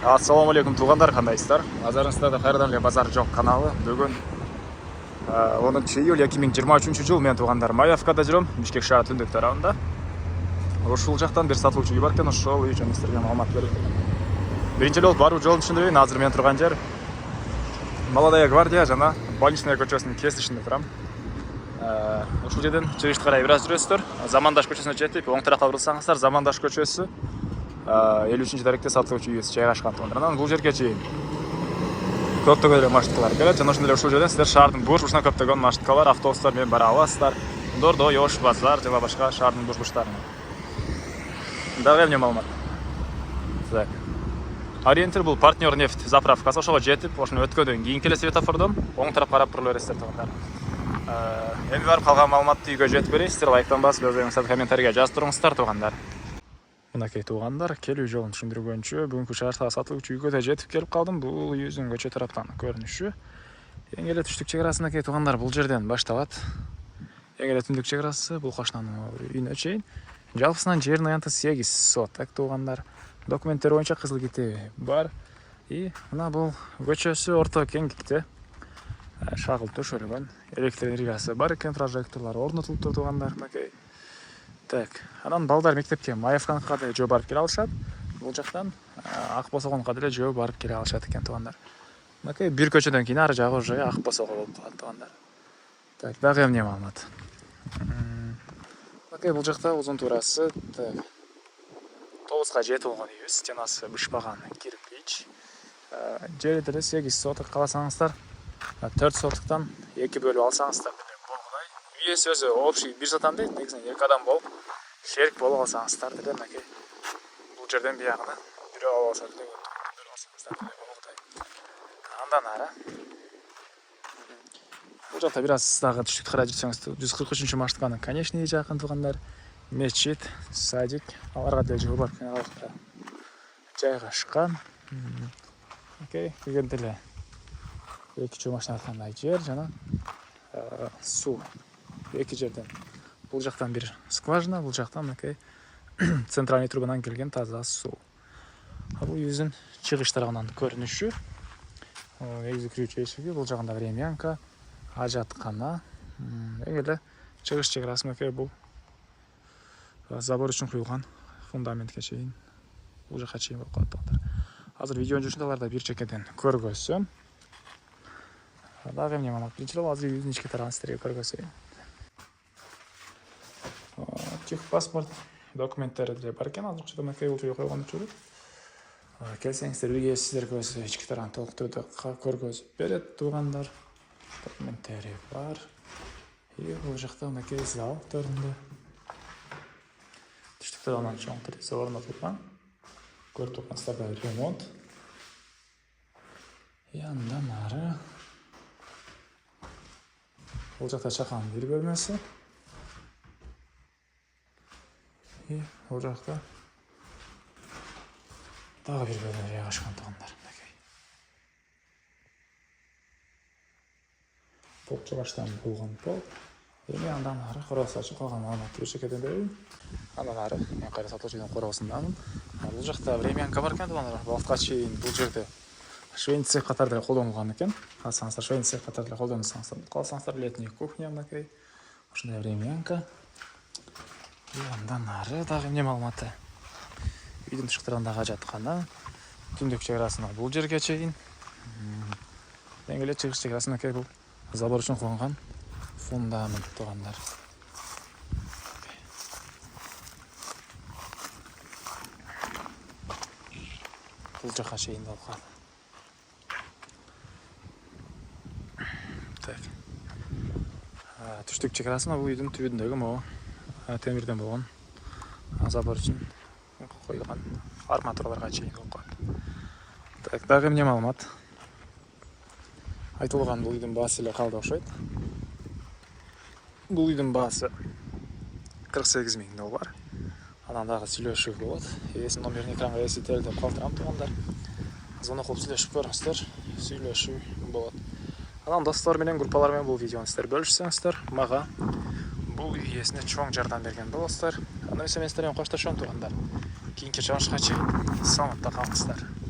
Ассаламу алейкум туғандар, қандайсыздар? Назарыңызда қайрадан базар жоқ каналы. Бүгін 10 июль 2023 жыл мен туғандар Маевкада жүрем, Бишкек шаһары түндік тарауында. Ошол жақтан бір сатылуучу үй бар екен, ошол үй жөнүндө сіздерге маалымат берейин. Биринчи эле баруу жолун түшүндүрөйүн. Азыр мен турган жер Молодая гвардия жана Больничная көчөсүнүн кесишинде турам. Ушул жерден чыгышты карай бир аз жүрөсүздөр. Замандаш көчөсүнө жетип, оң тарапка бурулсаңыздар, Замандаш көчөсү 53-нчи даректе сатылуучу үйүбүз жайгашкан. Анан бул жерге чейин көптөгөн эле маршруткалар келет. Жана ошондой эле ушул жерден сиздер шаардын буш-бушуна көптөгөн маршруткалар, автобустар менен бара аласыздар. Дордо, Ош базар жана башка шаардын буш-буштарына. Дагы эмне маалымат? Так. Ориентир бул партнер нефть заправкасы. Ошого жетип, ошону өткөндөн кийинки эле светофордон оң тарапка карап бурула бересиздер тугандар. Эми барып калган маалыматты үйгө жетип берейин. Сиздер лайктан басып, өзүңүздөрдүн комментарийге жазып туруңуздар тугандар. Мынакей тугандар, келүү жолун түшүндүргөнчү бүгүнкү шаарда сатылуучу үйгө да жетип келип калдым. Бул үйүбүздүн көчө тараптан көрүнүшү. Эң эле түштүк чек арасынакей тугандар бул жерден башталат. Эң эле түндүк чек арасы бул кашнанын үйүнө чейин. Жалпысынан жердин аянты 8 соток тугандар. Документтер боюнча кызыл китеби бар. И мына бул көчөсү орто кеңдикте. Шагыл төшөлгөн, электр энергиясы бар экен, прожекторлор орнотулуп тугандар. Мынакей. Так, анан балдар мектепке Маевканыкка деле жөө барып келе алышат. Бул жактан Акбосогонго деле жөө барып келе алышат экен тугандар. Мынакей бир көчөдөн кийин ары жагы уже Акбосого болуп калат тугандар. Так, дагы эмне маалымат? Мынакей бул жакта узун туурасы, так. 9га жетип болгон үйүбүз, стенасы бышпаган кирпич. Жери деле 8 соток каласаңыздар, 4 сотоктан 2 бөлүп алсаңыздар деле болгудай. Үйөсү өзү общий бир сотан дейт, негизинен 2 адам болуп шерик болуп алсаңыздар деле мынакей бул жерден биягына бирөө алып алса деле бөлүп алсаңыздар деле болгудай. Андан ары бул жакта бир аз дагы түштүк карай жүрсөңүз 143 маршрутканын конечный жакын тугандар. Мечит, садик, аларга деле жөө барып келе жайгашкан. Окей, деген деле 2 машина аткандай жер жана суу. 2 жерден. Бул жактан бир скважина, бул жактан мынакей центральный трубадан келген таза суу. Бул үйүбүздүн чыгыш тарабынан көрүнүшү. Негизи кирүүчү эшиги, бул жагында времянка, ажаткана. Эң эле чыгыш чек арасы мынакей бул забор үчүн куюлган фундаментке чейин, бул жака чейин болуп калат тугандар. Азыр видеонун жүрүшүндө аларды бир чекеден көргөзсөм. Дагы эмне маалымат? Биринчиден азыр үйүбүздүн ички тарабын сиздерге көргөзөйүн. Техпаспорт документтери деле бар экен. Азырча мынакей бул жерге койгон учуру. Келсеңиздер үйгө сиздерге өзү ички тарабын толук түрдө көргөзүп берет тугандар. Документтери бар. И бул жакта мынакей зал төрүндө. Түштүк тарабынан чоң терезе орнотулган. Көрүп тургансыздар ремонт. И андан ары бул жакта чакан бир бөлмөсү. И бул жакта дагы бир бөлмө жайгашкан тугандар. Пол жабаштан болгон пол. Эми андан ары корозго ачып калган маалыматты бир чекеден берейин. Андан ары мен кайра сатуучунун корозундамын. Бул жакта времянка бар экен тугандар. Балкка чейин бул жерде швейный цех катары деле колдонулган экен. Калсаңыздар швейный цех катары деле колдонсаңыздар, калсаңыздар летний кухня мынакей. Ошондой времянка. И андан ары дагы эмне маалыматы? Үйдүн тышкы тарабындагы ажаткана, түндүк чек арасына бул жерге чейин. Эң эле чыгыш чек арасы мынакей бул забор үчүн куюлган фундамент тугандар. Бул жака чейин болуп калды. Так. Түштүк чек арасына бул үйдүн түбүндөгү могу темирден болгон забор үчүн коюлган арматураларга чейин болуп калат. Так, дагы эмне маалымат? Айтылган бул үйдүн баасы эле калды окшойт. Бул үйдүн баасы 48 000 доллар. Анан дагы сүйлөшүү болот. Эсин номерин экранга эсителдеп калтырам тугандар. Звонок кылып сүйлөшүп көрүңүздөр. Сүйлөшүү болот. Анан достор менен, группалар менен бул видеону сиздер бөлүшсөңүздөр, мага бул үй ээсине чоң жардам берген болосуздар. Анда мен сиздер менен коштошом тугандар. Кийинки чыгышка чейин саламатта калыңыздар.